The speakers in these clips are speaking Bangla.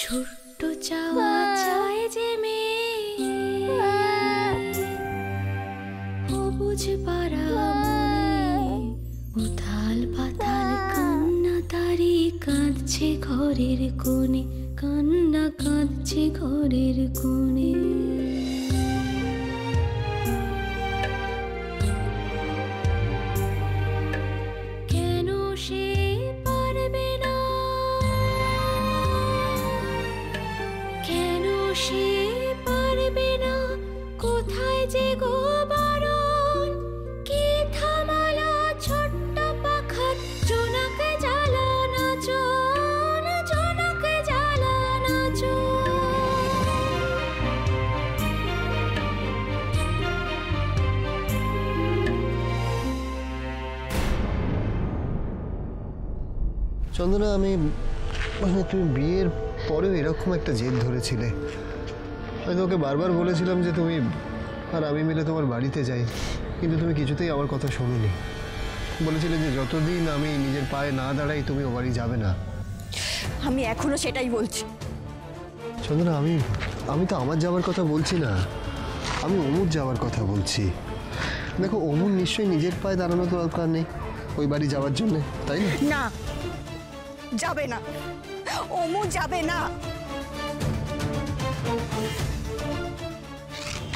ছোট্ট চাওয়া চায় যে মেয়ে সবুজ পাড়া উথাল পাতাল কান্না তারি কাঁদছে ঘরের কোণে, কান্না কাঁদছে ঘরের কোণে। কেন সে পারবে না, কেন সে পারবে না, কোথায় যে গো বারণ, কি থামালো ছোট্ট পাখার জোনাকে জ্বালানো চোন, জোনাকে জ্বালানো চোন। চন্দনা, আমি মানে তুমি বিয়ের পরেও এরকম একটা জেদ ধরেছিলে। আমি তোমাকে বারবার বলেছিলাম যে তুমি আর আমি মিলে তোমার বাড়িতে যাই, কিন্তু তুমি কিছুতেই আমার কথা শোনোনি। বলেছিলে যে যতদিন আমি নিজের পায়ে না দাঁড়াই তুমি ও বাড়ি যাবে না। আমি এখনো সেটাই বলছি। চন্দনা, আমি তো আমার যাওয়ার কথা বলছি না, আমি অমুর যাওয়ার কথা বলছি। দেখো, অমুর নিশ্চয়ই নিজের পায়ে দাঁড়ানো দরকার নেই ওই বাড়ি যাওয়ার জন্য, তাই না? না, যাবে না, অমু যাবে না।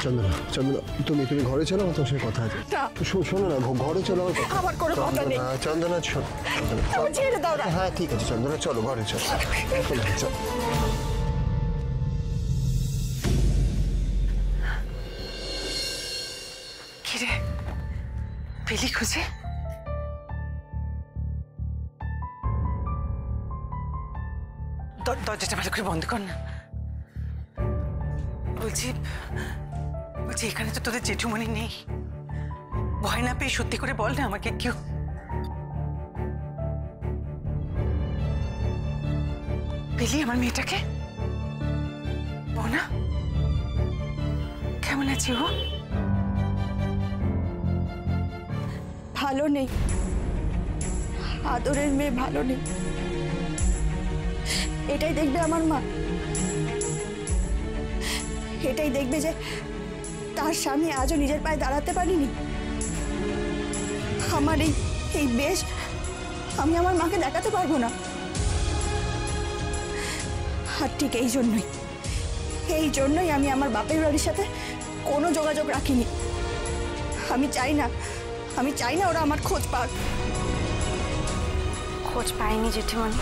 চন্দনা, চন্দনা, তুমি ঘরে চলো, আমার তোমার সঙ্গে কথা আছে। শোনো না, ঘরে চলো। আমার কোনো কথা নেই। চন্দনা, ছেড়ে দাও না। হ্যাঁ ঠিক আছে চন্দনা, চলো ঘরে চলো। চলো। কিরে পেলি খুঁজে? দরজাটা ভালো করে বন্ধ কর না। বলছি এখানে তো তোদের জেঠুমণি নেই। ভয় না পেয়ে সত্যি করে বল না আমাকে, কেউ পেলি আমার মেয়েটাকে? বোনা কেমন আছে ও? ভালো নেই, আদরের মেয়ে ভালো নেই। এটাই দেখবে আমার মা, এটাই দেখবে যে তার স্বামী আজও নিজের পায়ে দাঁড়াতে পারিনি। আমার এই বেশ আমি আমার মাকে দেখাতে পারবো না। আর ঠিক এই জন্যই আমি আমার বাপের বাড়ির সাথে কোনো যোগাযোগ রাখিনি। আমি চাই না ওরা আমার খোঁজ পাক। খোঁজ পাইনি জেঠিমণি।